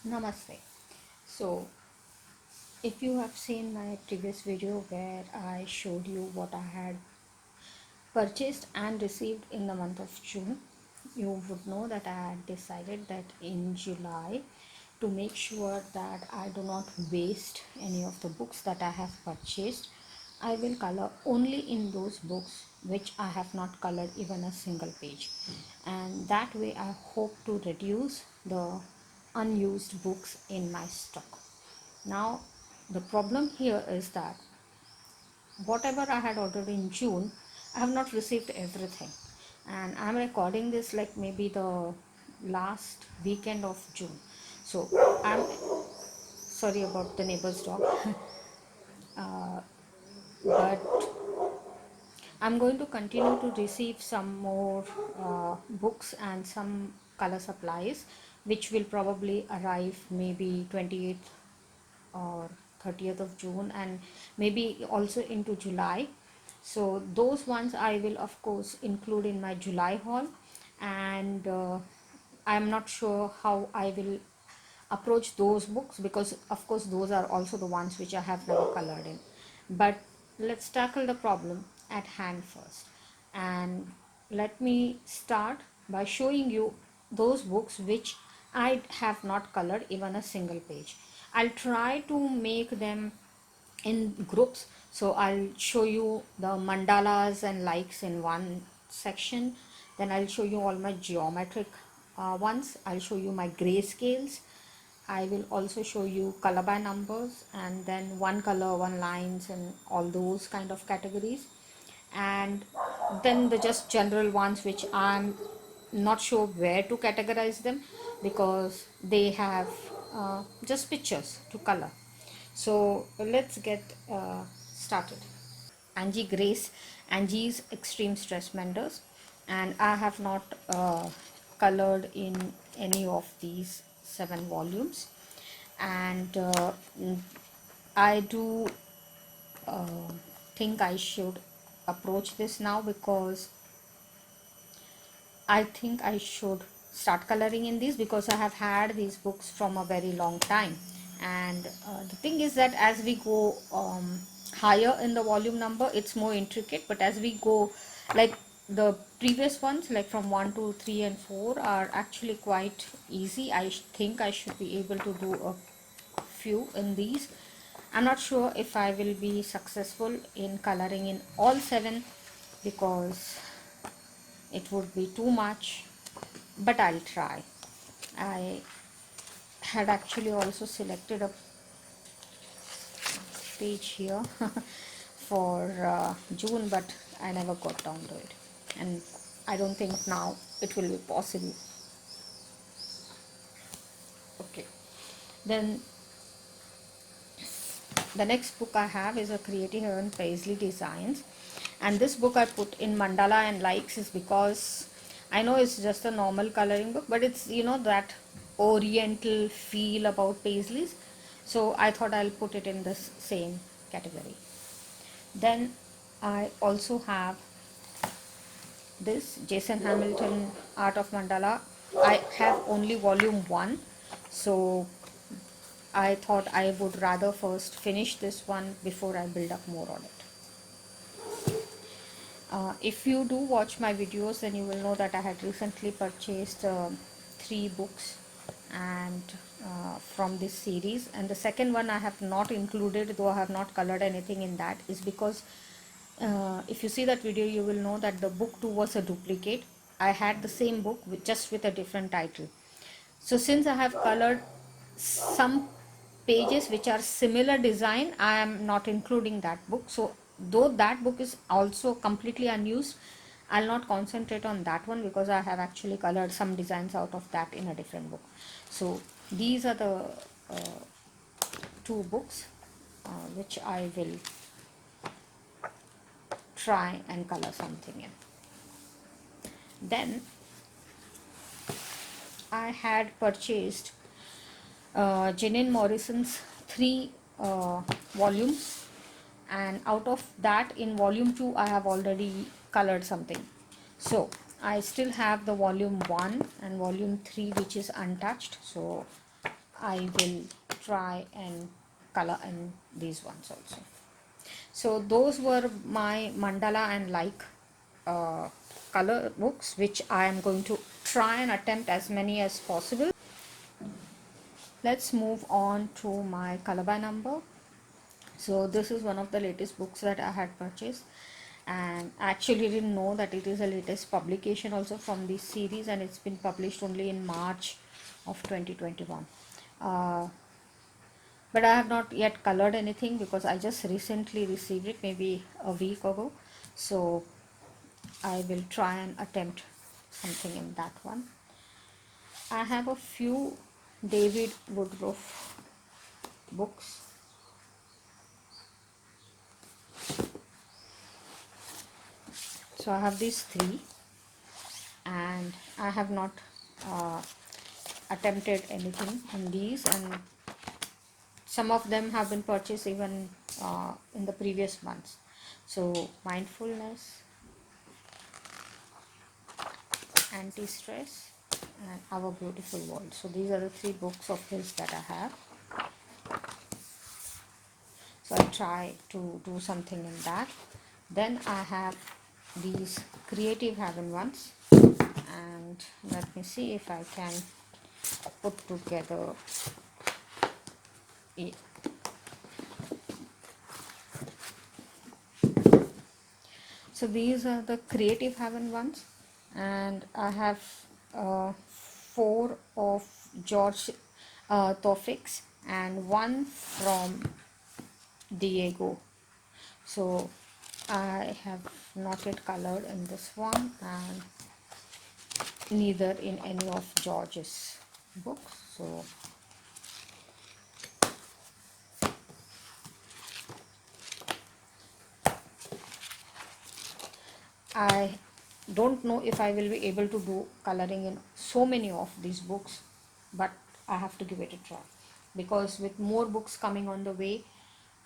Namaste. So, if you have seen my previous video where I showed you what I had purchased and received in the month of June, you would know that I had decided that in July, to make sure that I do not waste any of the books that I have purchased, I will color only in those books which I have not colored even a single page, and that way I hope to reduce the unused books in my stock. Now the problem here is that whatever I had ordered in June, I have not received everything, and I'm recording this like maybe the last weekend of June. So I'm sorry about the neighbor's dog, but I'm going to continue to receive some more books and some color supplies, which will probably arrive maybe 28th or 30th of June, and maybe also into July. So those ones I will of course include in my July haul, and I'm not sure how I will approach those books, because of course those are also the ones which I have never colored in. But let's tackle the problem at hand first, and let me start by showing you those books which I have not colored even a single page. I'll try to make them in groups, so I'll show you the mandalas and likes in one section, then I'll show you all my geometric ones, I'll show you my grayscales, I will also show you color by numbers, and then one color, one lines, and all those kind of categories. And then the just general ones which I'm not sure where to categorize them, because they have just pictures to color. So let's get started. Angie Grace, Angie's Extreme Stress Menders, and I have not colored in any of these 7 volumes, and I do uh, think I should approach this now, because I think I should start coloring in these, because I have had these books from a very long time. And the thing is that as we go higher in the volume number, it's more intricate. But as we go, like the previous ones, like from 1 to 3 and 4, are actually quite easy. I think I should be able to do a few in these. I'm not sure if I will be successful in coloring in all 7, because it would be too much, but I'll try. I had actually also selected a page here for June, but I never got down to it, and I don't think now it will be possible. Okay, then the next book I have is a Creative Heaven Paisley Designs, and this book I put in mandala and likes is because I know it's just a normal coloring book, but it's, you know, that oriental feel about paisleys, so I thought I'll put it in this same category. Then I also have this Jason Hamilton Art of Mandala. I have only volume 1, so I thought I would rather first finish this one before I build up more on it. If you do watch my videos, then you will know that I had recently purchased 3 books and from this series, and the second one I have not included, though I have not colored anything in that, is because if you see that video, you will know that the book 2 was a duplicate. I had the same book just with a different title. So since I have colored some pages which are similar design, I am not including that book. So though that book is also completely unused, I'll not concentrate on that one, because I have actually colored some designs out of that in a different book. So these are the 2 books which I will try and color something in. Then I had purchased Jeanine Morrison's 3 volumes, and out of that, in volume 2 I have already colored something. So I still have the volume 1 and volume 3 which is untouched, so I will try and color in these ones also. So those were my mandala and like color books, which I am going to try and attempt as many as possible. Let's move on to my color by number. So this is one of the latest books that I had purchased, and I actually didn't know that it is a latest publication also from this series, and it's been published only in March of 2021. But I have not yet colored anything because I just recently received it, maybe a week ago. So I will try and attempt something in that one. I have a few David Woodruff books. So I have these three, and I have not uh, attempted anything in these, and some of them have been purchased even in the previous months. So mindfulness, anti-stress, and our beautiful world. So these are the three books of his that I have. So I try to do something in that. Then I have these creative heaven ones, and let me see if I can put together it. So these are the creative heaven ones, and I have four of George Taufik's and one from Diego. So I have not yet colored in this one, and neither in any of George's books. So I don't know if I will be able to do coloring in so many of these books, but I have to give it a try, because with more books coming on the way,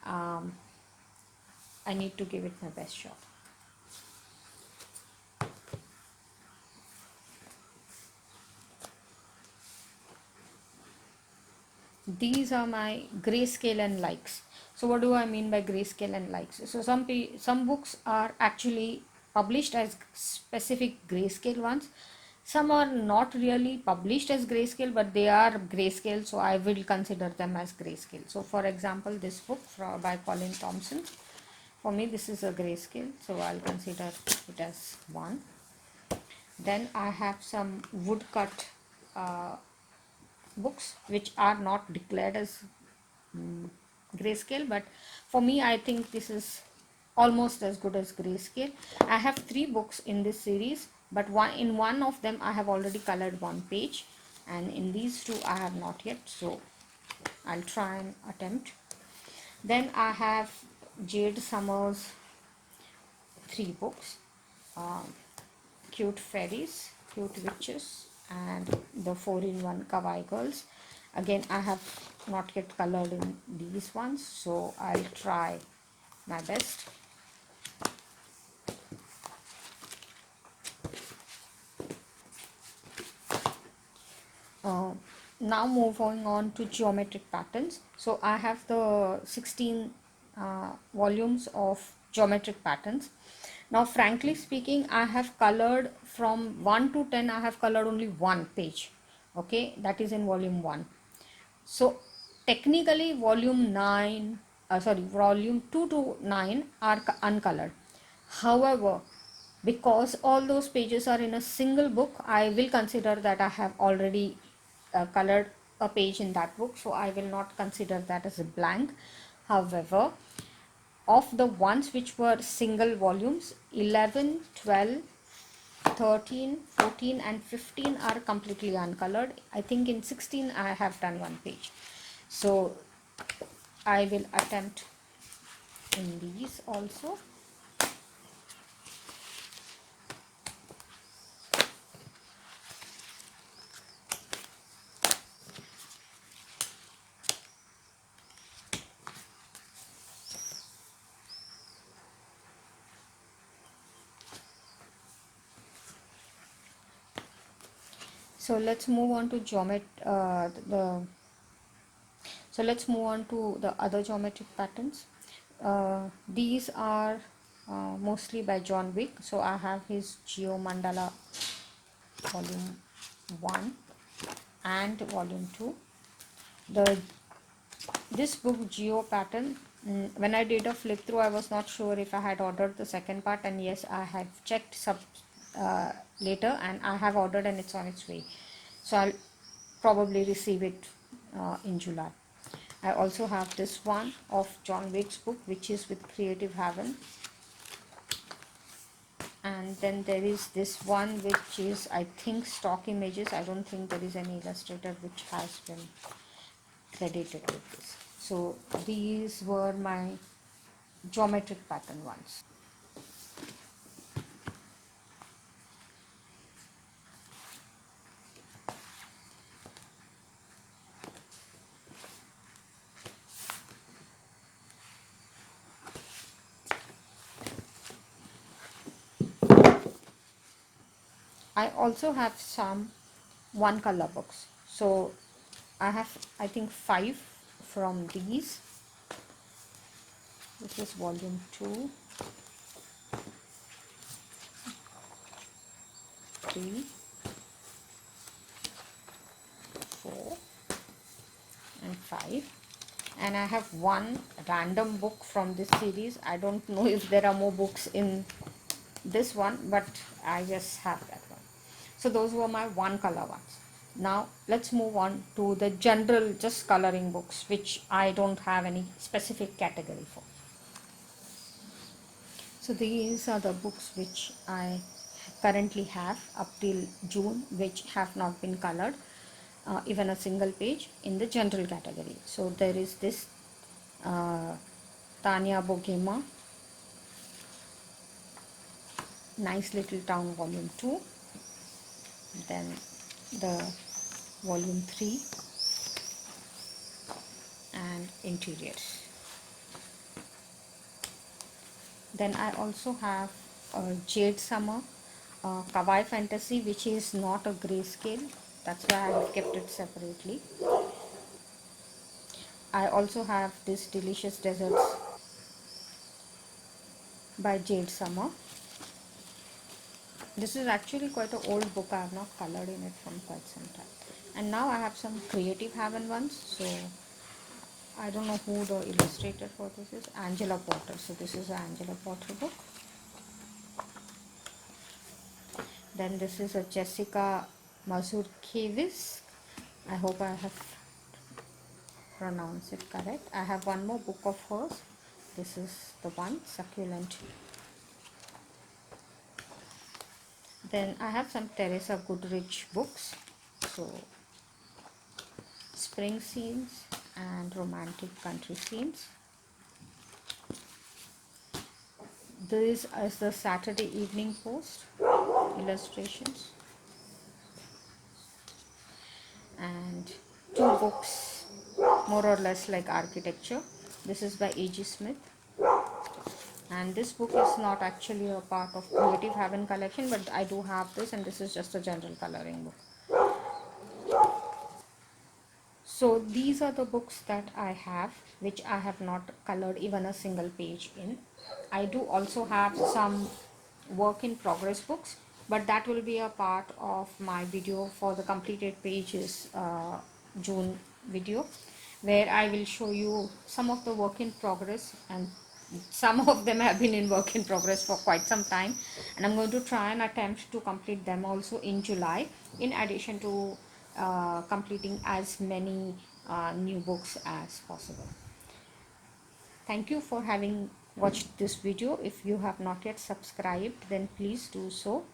um, I need to give it my best shot. These are my grayscale and likes. So what do I mean by grayscale and likes? So some books are actually published as specific grayscale ones. Some are not really published as grayscale, but they are grayscale, so I will consider them as grayscale. So for example, this book by Colin Thompson, for me this is a grayscale, so I'll consider it as one. Then I have some woodcut books which are not declared as grayscale, but for me I think this is almost as good as grayscale. I have three books in this series, but one of them I have already colored one page, and in these two I have not yet, so I'll try and attempt. Then I have Jade Summers three books, uh, Cute Fairies, Cute Witches, and the 4-in-1 Kawaii Girls. Again, I have not yet colored in these ones, so I'll try my best. Now moving on to geometric patterns. So I have the 16 volumes of geometric patterns. Now frankly speaking, I have colored from 1 to 10, I have colored only one page. Okay, that is in volume 1. So technically volume 2 to 9 are uncolored. However, because all those pages are in a single book, I will consider that I have already colored a page in that book, so I will not consider that as a blank. However, of the ones which were single volumes, 11, 12, 13, 14 and 15 are completely uncolored. I think in 16 I have done one page. So I will attempt in these also. So let's move on to the So let's move on to the other geometric patterns. These are mostly by John Wick. So I have his Geo Mandala volume 1 and volume 2. The this book Geo pattern, when I did a flip through, I was not sure if I had ordered the second part, and yes, I have checked later, and I have ordered and it's on its way. So I'll probably receive it in July. I also have this one of John Wick's book, which is with Creative Haven. And then there is this one which is, I think, stock images. I don't think there is any illustrator which has been credited with this. So these were my geometric pattern ones. I also have some one color books. So I have, I think, 5 from these. This is volume 2, 3, 4 and 5. And I have one random book from this series. I don't know if there are more books in this one, but I just have that one. So those were my one color ones. Now let's move on to the general just coloring books, which I don't have any specific category for. So these are the books which I currently have up till June, which have not been colored, even a single page in the general category. So there is this Tanya Bogema, Nice Little Town volume 2, then the volume 3 and interiors. Then I also have Jade Summer, Kawaii Fantasy, which is not a grayscale. That's why I have kept it separately. I also have this Delicious Desserts by Jade Summer. This is actually quite an old book. I have not colored in it from quite some time. And now I have some Creative Haven ones. So I don't know who the illustrator for this is. Angela Potter. So this is an Angela Potter book. Then this is a Jessica Mazurkiewicz. I hope I have pronounced it correct. I have one more book of hers. This is the one, Succulent. Then I have some Teresa Goodrich books. So spring scenes and romantic country scenes. This is the Saturday Evening Post illustrations. And 2 books more or less like architecture. This is by A.G. Smith. And this book is not actually a part of Creative Haven collection, but I do have this, and this is just a general coloring book. So these are the books that I have, which I have not colored even a single page in. I do also have some work in progress books, but that will be a part of my video for the completed pages June video, where I will show you some of the work in progress, and some of them have been in work in progress for quite some time, and I'm going to try and attempt to complete them also in July, in addition to completing as many new books as possible. Thank you for having watched this video. If you have not yet subscribed, then please do so.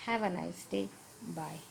Have a nice day. Bye.